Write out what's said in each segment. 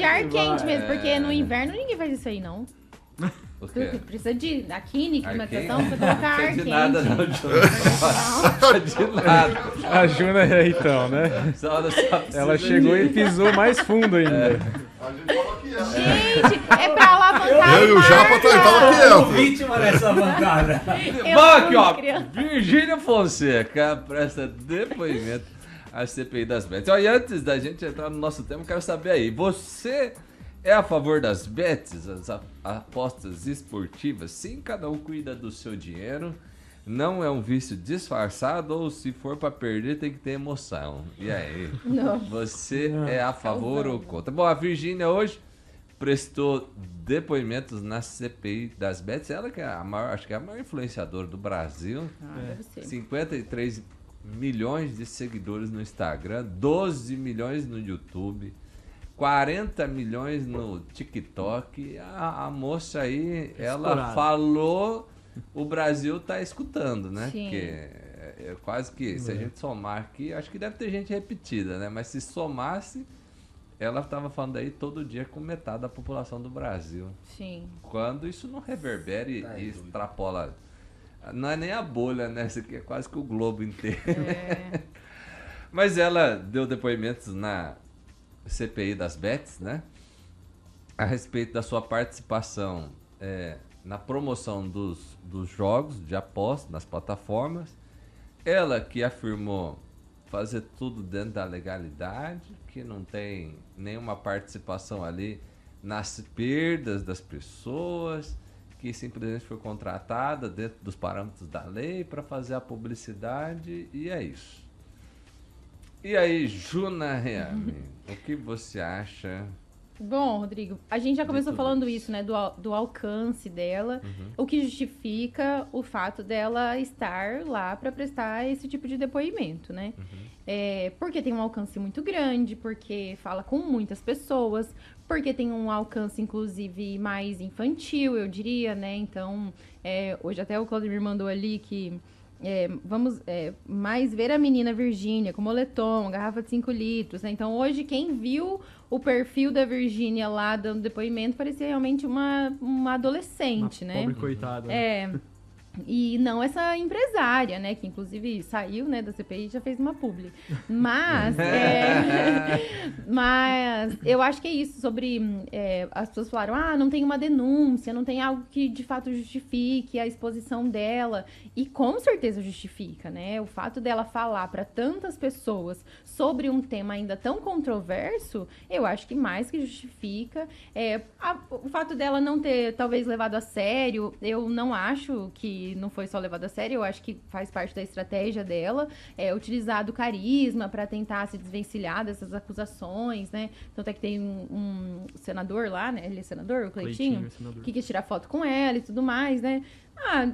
ar quente mesmo, porque no inverno ninguém faz isso aí, não. O quê? Precisa de química, climatização, quente? pra colocar ar De quente. nada, não, Juna. De nada. A Juna, então, né? Só Ela chegou e pisou mais fundo ainda. A gente fala que é. Gente, é pra alavancar Eu e o Japa tava quieto. Vítima nessa bancada. Eu Bom, aqui, ó. queria- Virgínia Fonseca presta depoimento à CPI das bets. Ó, e antes da gente entrar no nosso tema, eu quero saber aí, você é a favor das bets, as apostas esportivas? Sim, cada um cuida do seu dinheiro. Não é um vício disfarçado, ou se for pra perder tem que ter emoção. E aí? Não. Você é a favor ou contra? Bom, a Virgínia hoje prestou depoimentos na CPI das bets. Ela que é a maior, acho que é a maior influenciadora do Brasil. Deve ser. 53 milhões de seguidores no Instagram, 12 milhões no YouTube, 40 milhões no TikTok. A moça aí, ela Estourada. falou, o Brasil tá escutando, né? Sim. Porque é quase que, se a gente somar aqui, acho que deve ter gente repetida, né? Mas se somasse, ela estava falando aí todo dia com metade da população do Brasil. Sim. Quando isso não reverbera e Tá extrapola. Não é nem a bolha, né? Isso aqui é quase que o globo inteiro. É. Mas ela deu depoimentos na CPI das bets, né? A respeito da sua participação na promoção dos jogos de aposta nas plataformas. Ela que afirmou fazer tudo dentro da legalidade, que não tem nenhuma participação ali nas perdas das pessoas, que simplesmente foi contratada dentro dos parâmetros da lei para fazer a publicidade, e é isso. E aí, Juna Reame, o que você acha? Bom, Rodrigo, a gente já começou tudo falando isso. isso, né? Do alcance dela, o que justifica o fato dela estar lá para prestar esse tipo de depoimento, né? Porque tem um alcance muito grande, porque fala com muitas pessoas, porque tem um alcance, inclusive, mais infantil, eu diria, né? Então, hoje até o Claudemir mandou ali que vamos mais ver a menina Virgínia com moletom, garrafa de 5 litros, né? Então, hoje, quem viu o perfil da Virgínia lá dando depoimento parecia realmente uma adolescente, né? Pobre coitada. né? E não essa empresária, né? Que inclusive saiu, né, da CPI e já fez uma publi. Mas, mas eu acho que é isso sobre... as pessoas falaram, não tem uma denúncia, não tem algo que de fato justifique a exposição dela. E com certeza justifica, né? O fato dela falar para tantas pessoas sobre um tema ainda tão controverso, eu acho que mais que justifica. O fato dela não ter, talvez, levado a sério, eu não acho que não foi só levado a sério, eu acho que faz parte da estratégia dela, utilizar do carisma para tentar se desvencilhar dessas acusações, né? Tanto é que tem um senador lá, né? Ele é senador, o Cleitinho, senador. que quis tirar foto com ela e tudo mais, né?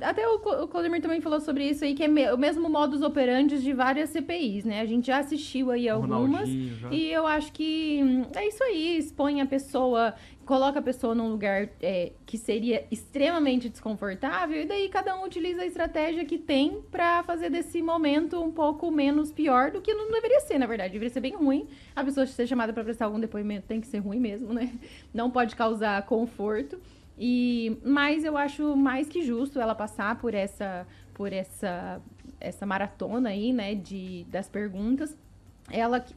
Até o Claudemir também falou sobre isso aí, que é o mesmo modus operandi de várias CPIs, né? A gente já assistiu aí algumas, Ronaldinho, já. e eu acho que é isso aí, expõe a pessoa, coloca a pessoa num lugar que seria extremamente desconfortável, e daí cada um utiliza a estratégia que tem pra fazer desse momento um pouco menos pior do que não deveria ser, na verdade. Deveria ser bem ruim. A pessoa ser chamada pra prestar algum depoimento tem que ser ruim mesmo, né? Não pode causar conforto. Mas eu acho mais que justo ela passar por essa maratona aí, né, das perguntas.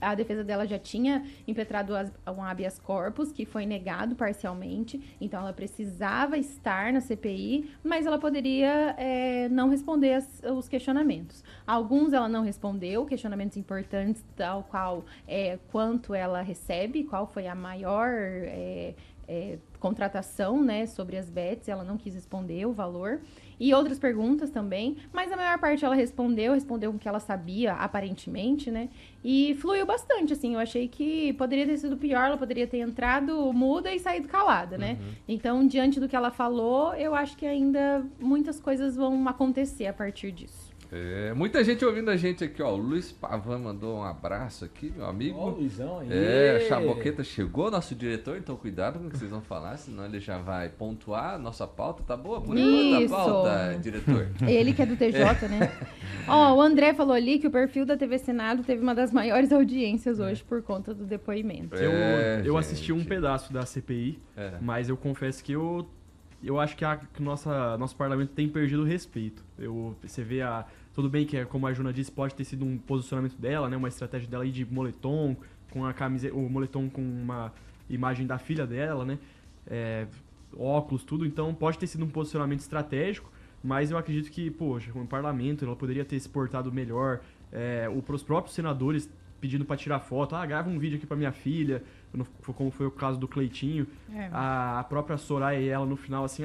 A defesa dela já tinha impetrado um habeas corpus, que foi negado parcialmente, então ela precisava estar na CPI, mas ela poderia não responder os questionamentos. Alguns ela não respondeu, questionamentos importantes, tal qual quanto ela recebe, qual foi a maior contratação, né, sobre as bets, ela não quis responder o valor, e outras perguntas também, mas a maior parte ela respondeu com o que ela sabia, aparentemente, né, e fluiu bastante, assim, eu achei que poderia ter sido pior, ela poderia ter entrado muda e saído calada, né, então, diante do que ela falou, eu acho que ainda muitas coisas vão acontecer a partir disso. Muita gente ouvindo a gente aqui, ó. O Luiz Pavan mandou um abraço aqui, meu amigo. Ó, Luizão aí. Chaboqueta chegou, nosso diretor, então cuidado com o que vocês vão falar, senão ele já vai pontuar. Nossa pauta tá boa por enquanto, a pauta, diretor. Ele que é do TJ, né? Ó, o André falou ali que o perfil da TV Senado teve uma das maiores audiências hoje por conta do depoimento. Eu assisti um pedaço da CPI, mas eu confesso que eu acho que que nosso parlamento tem perdido o respeito. Você vê tudo bem que, como a Juna disse, pode ter sido um posicionamento dela, né? Uma estratégia dela aí de moletom, com a camiseta, o moletom com uma imagem da filha dela, né? Óculos, tudo. Então pode ter sido um posicionamento estratégico, mas eu acredito que, poxa, o parlamento ela poderia ter se portado melhor. Os próprios senadores pedindo para tirar foto, grava um vídeo aqui para minha filha, como foi o caso do Cleitinho. A própria Soraya e ela no final, assim,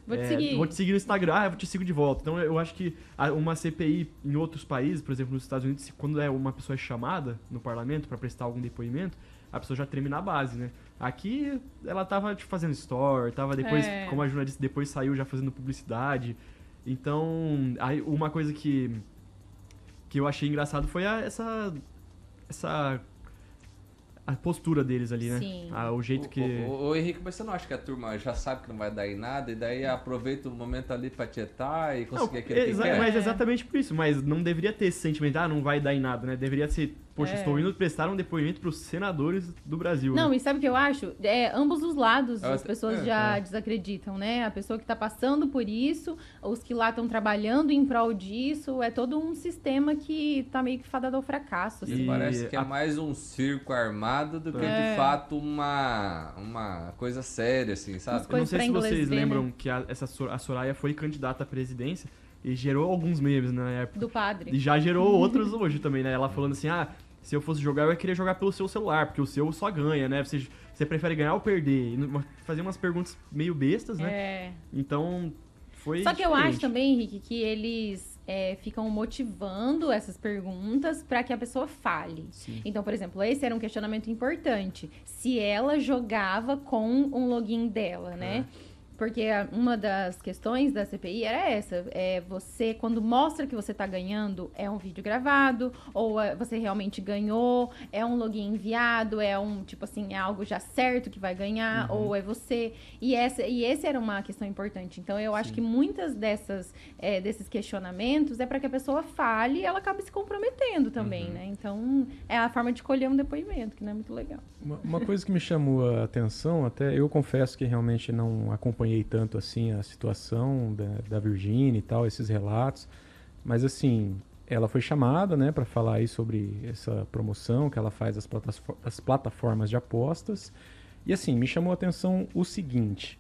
vou te seguir no Instagram, eu te sigo de volta. Então eu acho que uma CPI em outros países, por exemplo nos Estados Unidos, quando uma pessoa é chamada no parlamento para prestar algum depoimento, a pessoa já treme na base, né? Aqui ela tava fazendo story, tava depois, como a Juna disse, depois saiu já fazendo publicidade. Então, aí uma coisa que eu achei engraçado foi essa a postura deles ali, né? Sim. O jeito que... Ô Henrique, mas você não acha que a turma já sabe que não vai dar em nada e daí aproveita o momento ali pra tietar e conseguir aquele que quer? Mas exatamente por isso. Mas não deveria ter esse sentimento, não vai dar em nada, né? Deveria ser, poxa, estou indo prestar um depoimento pros senadores do Brasil. Não, né? e sabe o que eu acho? Ambos os lados as pessoas já desacreditam, né? A pessoa que tá passando por isso, os que lá estão trabalhando em prol disso, é todo um sistema que tá meio que fadado ao fracasso. Assim. E parece que é mais um circo armado do que de fato uma coisa séria, assim, sabe? Eu não sei se vocês lembram que a Soraya foi candidata à presidência e gerou alguns memes na época. Do padre. E já gerou outros hoje também, né? Ela falando assim, se eu fosse jogar, eu ia querer jogar pelo seu celular, porque o seu só ganha, né? Você prefere ganhar ou perder? E fazer umas perguntas meio bestas, né? Então, foi Só que diferente. eu acho também, Henrique, que eles ficam motivando essas perguntas para que a pessoa fale. Sim. Então, por exemplo, esse era um questionamento importante. Se ela jogava com um login dela, né? Porque uma das questões da CPI era essa. Você, quando mostra que você tá ganhando, é um vídeo gravado, ou você realmente ganhou, é um login enviado, é algo já certo que vai ganhar, ou é você. E essa era uma questão importante. Então, eu acho que muitas desses questionamentos é para que a pessoa fale e ela acabe se comprometendo também, né? Então, é a forma de colher um depoimento, que não é muito legal. Uma coisa que me chamou a atenção, até eu confesso que realmente não acompanhei tanto assim a situação da Virgínia e tal, esses relatos, mas assim, ela foi chamada, né, para falar aí sobre essa promoção que ela faz das plataformas de apostas, e assim, me chamou a atenção o seguinte,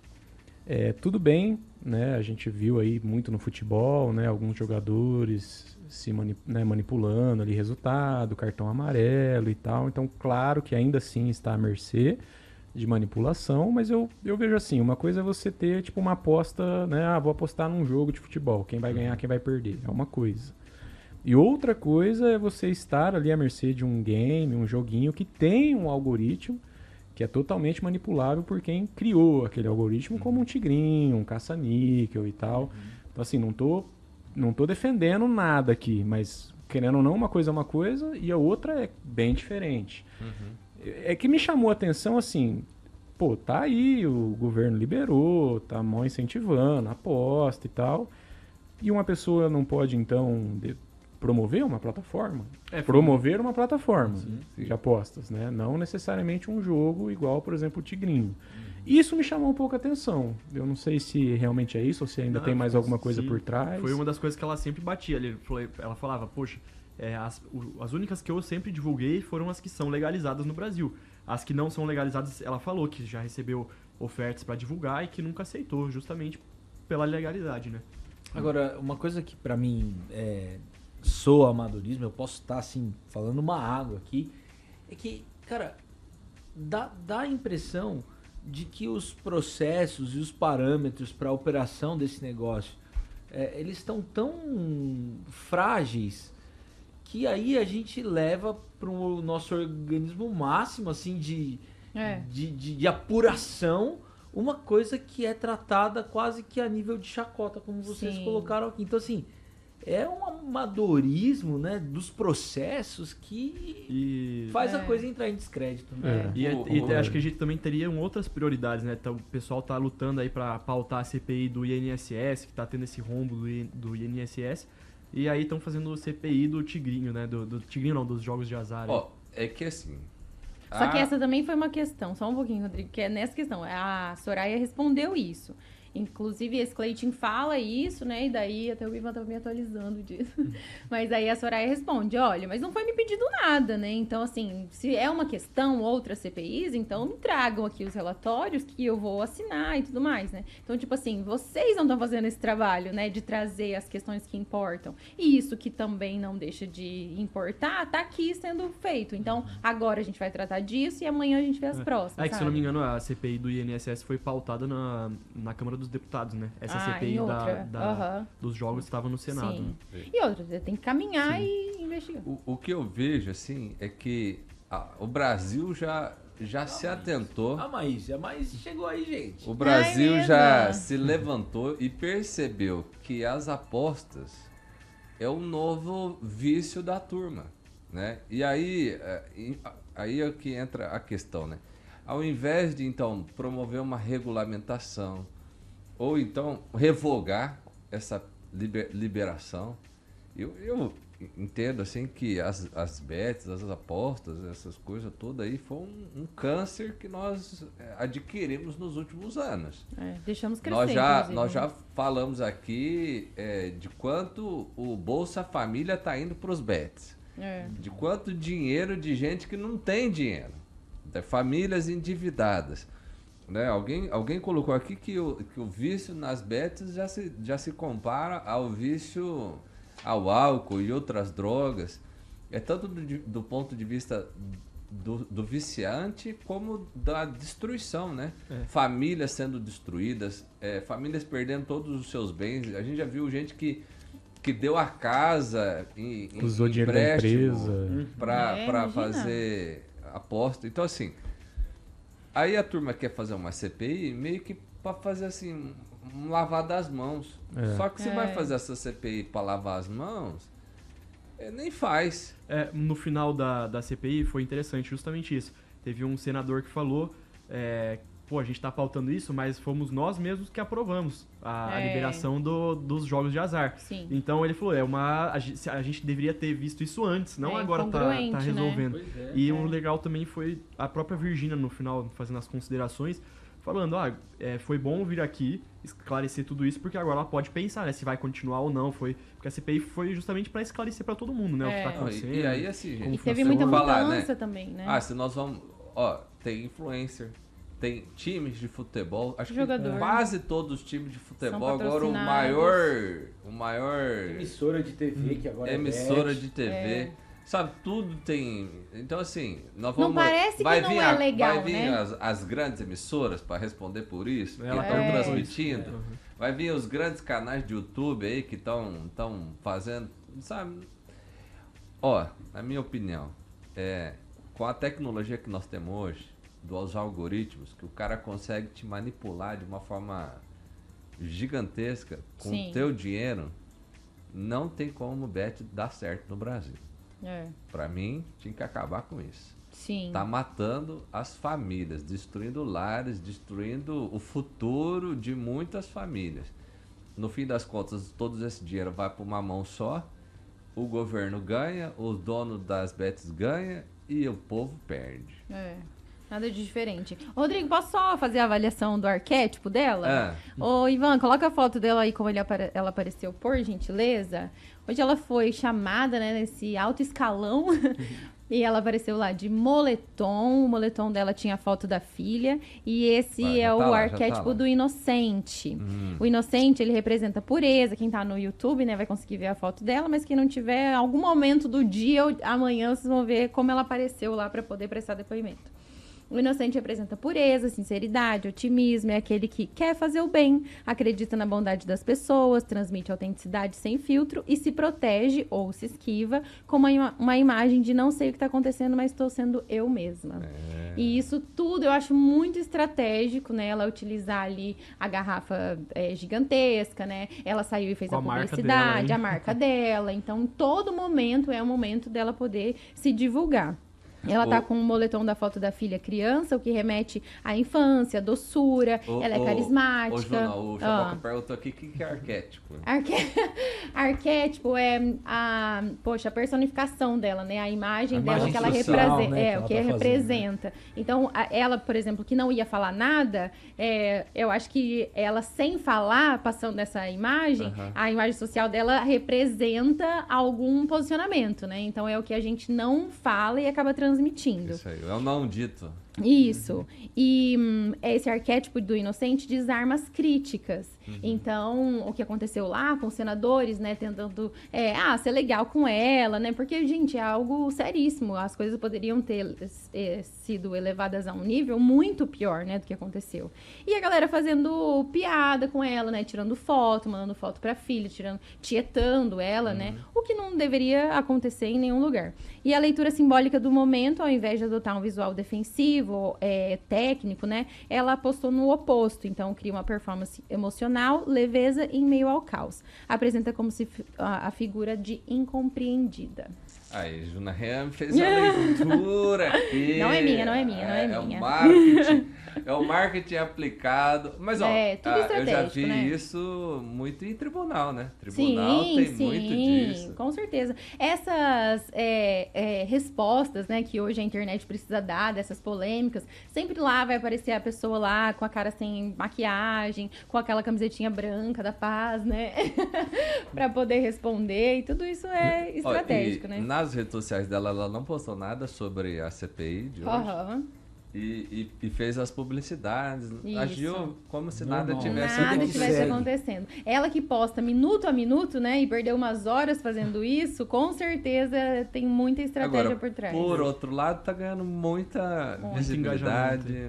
tudo bem, né, a gente viu aí muito no futebol, né, alguns jogadores manipulando ali resultado, cartão amarelo e tal, então claro que ainda assim está à mercê de manipulação, mas eu vejo assim, uma coisa é você ter tipo uma aposta, né, vou apostar num jogo de futebol, quem vai ganhar, quem vai perder, é uma coisa. E outra coisa é você estar ali à mercê de um game, um joguinho que tem um algoritmo que é totalmente manipulável por quem criou aquele algoritmo, como um tigrinho, um caça-níquel e tal. Então assim, não tô defendendo nada aqui, mas querendo ou não, uma coisa é uma coisa e a outra é bem diferente. É que me chamou a atenção assim, tá aí, o governo liberou, tá mó incentivando, aposta e tal, e uma pessoa não pode então promover uma plataforma? Promover uma plataforma de apostas, né? Não necessariamente um jogo igual, por exemplo, o Tigrinho. Isso me chamou um pouco a atenção. Eu não sei se realmente é isso ou se ainda tem mais alguma coisa por trás. Foi uma das coisas que ela sempre batia. Ela falava, poxa, as únicas que eu sempre divulguei foram as que são legalizadas no Brasil. As que não são legalizadas, ela falou que já recebeu ofertas para divulgar e que nunca aceitou, justamente pela legalidade, né? Agora, uma coisa que pra mim soa amadorismo, eu posso estar assim, falando uma água aqui, é que, cara, dá a impressão de que os processos e os parâmetros para a operação desse negócio, eles estão tão frágeis que aí a gente leva para o nosso organismo máximo assim de apuração uma coisa que é tratada quase que a nível de chacota, como vocês colocaram aqui. Então, assim, é um amadorismo, né, dos processos que faz a coisa entrar em descrédito. Né? E acho que a gente também teria outras prioridades, né? Então, o pessoal tá lutando aí para pautar a CPI do INSS, que tá tendo esse rombo do INSS, e aí estão fazendo o CPI do Tigrinho, né? Do Tigrinho não, dos jogos de azar. Ó, é que assim... Só que essa também foi uma questão, só um pouquinho, Rodrigo, que é nessa questão. A Soraya respondeu isso. Inclusive, esse Cleitinho fala isso, né? E daí até o Ivan tava me atualizando disso. Mas aí a Soraya responde, olha, mas não foi me pedido nada, né? Então, assim, se é uma questão, outras CPIs, então me tragam aqui os relatórios que eu vou assinar e tudo mais, né? Então, tipo assim, vocês não estão fazendo esse trabalho, né? De trazer as questões que importam. E isso que também não deixa de importar, tá aqui sendo feito. Então, agora a gente vai tratar disso e amanhã a gente vê as próximas, É que, se eu não me engano, a CPI do INSS foi pautada na Câmara dos Deputados, né? Essa CPI dos jogos estava no Senado. Sim. Né? E outra, você tem que caminhar e investigar. O que eu vejo, assim, é que o Brasil já se atentou. Mas chegou aí, gente. O Brasil já se levantou e percebeu que as apostas é um novo vício da turma, né? E aí é que entra a questão, né? Ao invés de, então, promover uma regulamentação ou, então, revogar essa liberação, eu entendo, assim, que as bets, as apostas, essas coisas todas aí, foi um câncer que nós adquirimos nos últimos anos. Deixamos crescer, nós já falamos aqui de quanto o Bolsa Família está indo para os bets. De quanto dinheiro de gente que não tem dinheiro. De famílias endividadas. Né? Alguém colocou aqui que o vício nas bets já se compara ao vício ao álcool e outras drogas. É tanto do ponto de vista do viciante como da destruição, né? Famílias sendo destruídas, famílias perdendo todos os seus bens. A gente já viu gente que deu a casa usou dinheiro da empresa para fazer aposta. Então, assim, aí a turma quer fazer uma CPI meio que para fazer assim um lavar das mãos. Só que você vai fazer essa CPI para lavar as mãos, nem faz. No final da CPI foi interessante justamente isso. Teve um senador que falou, a gente tá pautando isso, mas fomos nós mesmos que aprovamos a liberação dos jogos de azar. Sim. Então ele falou, a gente deveria ter visto isso antes, não agora tá resolvendo. Né? E o legal também foi a própria Virgínia no final, fazendo as considerações, falando, foi bom vir aqui, esclarecer tudo isso, porque agora ela pode pensar, né, se vai continuar ou não. Porque a CPI foi justamente para esclarecer para todo mundo, né, o que tá acontecendo. E aí, assim, gente, e teve muita mudança também, né? Se nós vamos... tem influencer, tem times de futebol, acho que quase todos os times de futebol, agora o maior... Emissora de TV, que agora emissora de TV. Sabe, tudo tem... Então, assim, nós vamos... Não parece que não é legal, vai vir né? as grandes emissoras para responder por isso, que estão transmitindo. Vai vir os grandes canais de YouTube aí que estão fazendo... Sabe? Na minha opinião, com a tecnologia que nós temos hoje, dos algoritmos, que o cara consegue te manipular de uma forma gigantesca com o teu dinheiro, não tem como o bet dar certo no Brasil. Pra mim, tinha que acabar com isso. Sim. Tá matando as famílias, destruindo lares, destruindo o futuro de muitas famílias. No fim das contas, todo esse dinheiro vai para uma mão só, o governo ganha, o dono das bets ganha e o povo perde. Nada de diferente. Rodrigo, posso só fazer a avaliação do arquétipo dela? Ô, Ivan, coloca a foto dela aí como ela apareceu, por gentileza. Hoje ela foi chamada, né, nesse alto escalão e ela apareceu lá de moletom. O moletom dela tinha a foto da filha e esse é o arquétipo do inocente. O inocente, ele representa pureza. Quem tá no YouTube, né, vai conseguir ver a foto dela, mas quem não tiver, em algum momento do dia ou amanhã, vocês vão ver como ela apareceu lá para poder prestar depoimento. O inocente representa pureza, sinceridade, otimismo, é aquele que quer fazer o bem, acredita na bondade das pessoas, transmite autenticidade sem filtro e se protege ou se esquiva com uma imagem de não sei o que está acontecendo, mas estou sendo eu mesma. E isso tudo eu acho muito estratégico, né? Ela utilizar ali a garrafa gigantesca, né? Ela saiu e fez a publicidade, a marca dela. Então, todo momento é um momento dela poder se divulgar. Ela tá com um moletom da foto da filha criança, o que remete à infância, doçura, ela é carismática. O Chaboca perguntou aqui o que é arquétipo. Arquétipo é a personificação dela, né? A imagem dela que ela social, né, o que ela representa. Então, ela, por exemplo, que não ia falar nada, eu acho que ela, sem falar, passando essa imagem, a imagem social dela representa algum posicionamento, né? Então, é o que a gente não fala e acaba transmitindo. Isso aí, é o não dito. Isso. E esse arquétipo do inocente desarma as críticas. Então, o que aconteceu lá com os senadores, né, tentando ser legal com ela, né? Porque, gente, é algo seríssimo. As coisas poderiam ter sido elevadas a um nível muito pior, né, do que aconteceu. E a galera fazendo piada com ela, né, tirando foto, mandando foto pra filha, tietando ela, né? O que não deveria acontecer em nenhum lugar. E a leitura simbólica do momento, ao invés de adotar um visual defensivo, técnico, né? Ela apostou no oposto. Então, cria uma performance emocional, leveza em meio ao caos. Apresenta como se a figura de incompreendida. Aí, Juna Ram fez a leitura aqui. Não é minha, não é minha. É o marketing. É o marketing aplicado. Mas, ó, eu já vi isso muito em tribunal, né? Tribunal tem muito disso. Com certeza. Essas respostas, né, que hoje a internet precisa dar, dessas polêmicas, sempre lá vai aparecer a pessoa lá com a cara sem maquiagem, com aquela camisetinha branca da paz, né? Pra poder responder. E tudo isso é estratégico, né? Nas redes sociais dela, ela não postou nada sobre a CPI de hoje. E fez as publicidades. Isso. Agiu como se nada tivesse acontecendo. Ela que posta minuto a minuto, né? E perdeu umas horas fazendo isso, com certeza tem muita estratégia por trás. Por outro lado, tá ganhando muita visibilidade,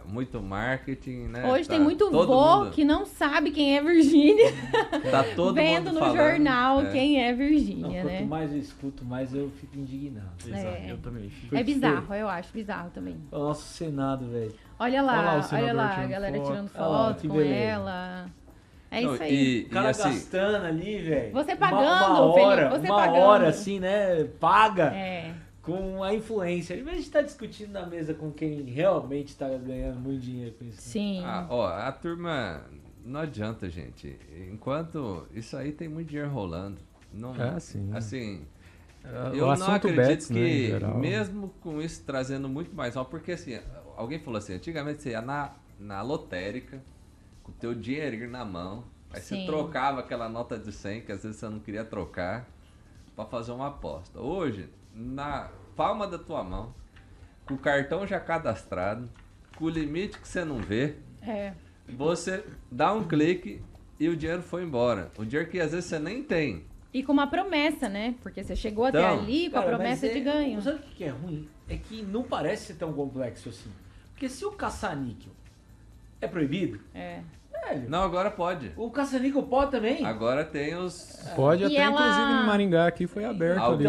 muito marketing, né? Hoje tem muito vô que não sabe quem é Virgínia. Tá todo vendo mundo no jornal quem é Virgínia, né? Quanto mais eu escuto, mais eu fico indignado. Eu também fico. É bizarro, eu acho bizarro também. O nosso Senado, velho. Olha lá, a galera tirando foto com ela. É isso aí. O cara gastando ali, velho. Você pagando, uma hora, assim, né? Paga com a influência. Ao invés de estar discutindo na mesa com quem realmente está ganhando muito dinheiro com isso. Sim. A turma... Não adianta, gente. Enquanto... Isso aí tem muito dinheiro rolando. Não, assim... Eu não acredito que, mesmo com isso trazendo muito mais mal, porque assim, alguém falou assim, antigamente você ia na lotérica, com o teu dinheirinho na mão, aí você trocava aquela nota de 100, que às vezes você não queria trocar, pra fazer uma aposta. Hoje, na palma da tua mão, com o cartão já cadastrado, com o limite que você não vê, você dá um clique e o dinheiro foi embora. O dinheiro que às vezes você nem tem. E com uma promessa, né? Porque você chegou até ali com a promessa de ganho. Sabe o que é ruim? É que não parece ser tão complexo assim. Porque se o caça-níquel é proibido... Velho, não, agora pode. O caça-níquel pode também? Agora tem os... Pode, até inclusive em Maringá aqui foi aberto ali.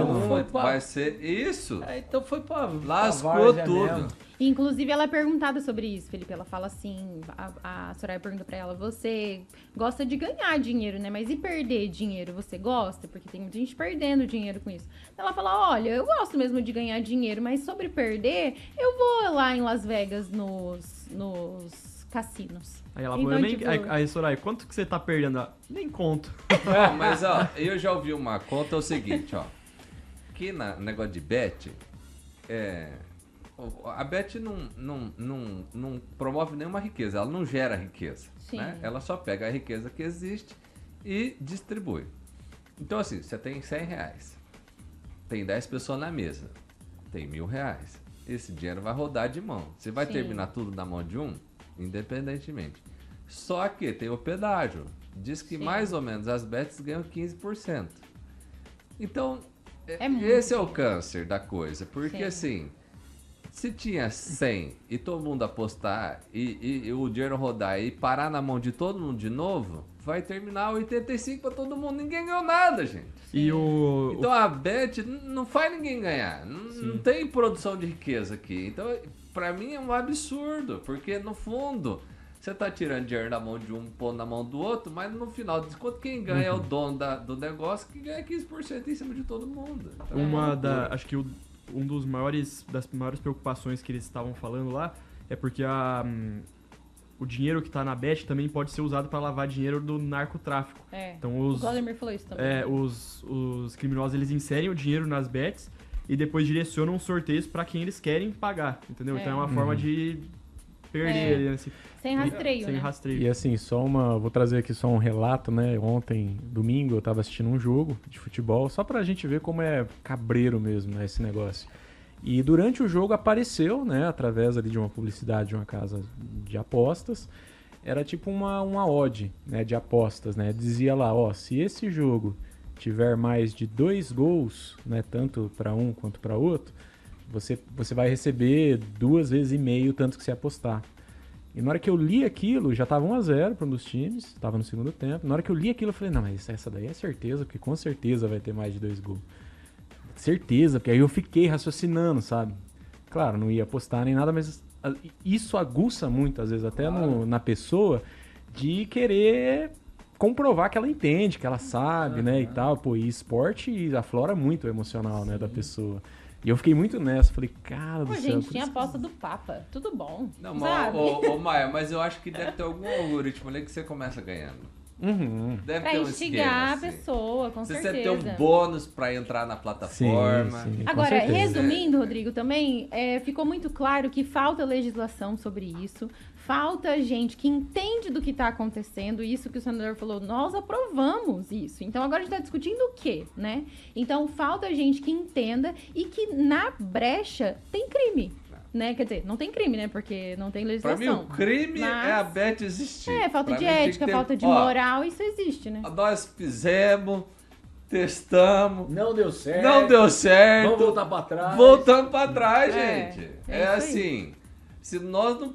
Vai ser isso. Então foi pra... Lascou tudo. Inclusive, ela é perguntada sobre isso, Felipe. Ela fala assim, a Soraya pergunta pra ela, você gosta de ganhar dinheiro, né? Mas e perder dinheiro, você gosta? Porque tem muita gente perdendo dinheiro com isso. Ela fala, olha, eu gosto mesmo de ganhar dinheiro, mas sobre perder, eu vou lá em Las Vegas nos cassinos. Aí ela falou, aí Soraya, quanto que você tá perdendo? Nem conto. Mas, ó, eu já ouvi uma conta, é o seguinte, ó. Que no negócio de bet, a bet não promove nenhuma riqueza, ela não gera riqueza. Né? Ela só pega a riqueza que existe e distribui. Então, assim, você tem R$100, tem 10 pessoas na mesa, tem R$1.000. Esse dinheiro vai rodar de mão. Você vai terminar tudo na mão de um, independentemente. Só que tem o pedágio. Diz que mais ou menos as bets ganham 15%. Então, esse é o câncer da coisa. Porque, assim... Se tinha 100 e todo mundo apostar e o dinheiro rodar e parar na mão de todo mundo de novo, vai terminar 85 pra todo mundo. Ninguém ganhou nada, gente. Então a bet não faz ninguém ganhar. Não tem produção de riqueza aqui. Então, pra mim é um absurdo, porque no fundo você tá tirando dinheiro da mão de um, pondo na mão do outro, mas no final de contas quem ganha é o dono do negócio, que ganha 15% em cima de todo mundo. Então, acho que das maiores preocupações que eles estavam falando lá é porque o dinheiro que tá na bet também pode ser usado para lavar dinheiro do narcotráfico. Então o Vladimir falou isso também. Os criminosos, eles inserem o dinheiro nas bets e depois direcionam os sorteios para quem eles querem pagar, entendeu? Então é uma forma de perder. Assim, sem rastreio, sem né? rastreio. E assim, vou trazer aqui só um relato, né? Ontem, domingo, eu tava assistindo um jogo de futebol, só pra gente ver como é cabreiro mesmo, né, esse negócio. E durante o jogo apareceu, né, através ali de uma publicidade de uma casa de apostas, era tipo uma odd, né, de apostas, né? Dizia lá, se esse jogo tiver mais de 2 gols, né, tanto para um quanto para outro, você vai receber 2,5 vezes o tanto que você apostar. E na hora que eu li aquilo, já tava 1-0 para um dos times, estava no segundo tempo. Na hora que eu li aquilo, eu falei, não, mas essa daí é certeza, porque com certeza vai ter mais de 2 gols. Certeza, porque aí eu fiquei raciocinando, sabe? Claro, não ia apostar nem nada, mas isso aguça muito, às vezes, até na pessoa, de querer comprovar que ela entende, que ela sabe, né, e tal. Pô, e esporte aflora muito o emocional, né, da pessoa. E eu fiquei muito nessa, falei, cara do céu. Gente, tinha aposta do Papa, tudo bom. Não, sabe? Maia, mas eu acho que deve ter algum algoritmo ali que você começa ganhando. Deve pra ter um instigar esquema, a pessoa, com se certeza. você tem um bônus pra entrar na plataforma. Sim, agora, resumindo, Rodrigo, também ficou muito claro que falta legislação sobre isso. Falta gente que entende do que está acontecendo, isso que o senador falou, nós aprovamos isso. Então, agora a gente está discutindo o quê, né? Então, falta gente que entenda e que na brecha tem crime, né? Quer dizer, não tem crime, né? Porque não tem legislação. Pra mim, o crime é a bet existir. Falta de ética, falta de moral, isso existe, né? Nós fizemos, testamos. Não deu certo. Vamos voltar pra trás. Voltamos pra trás, gente. É assim, se nós não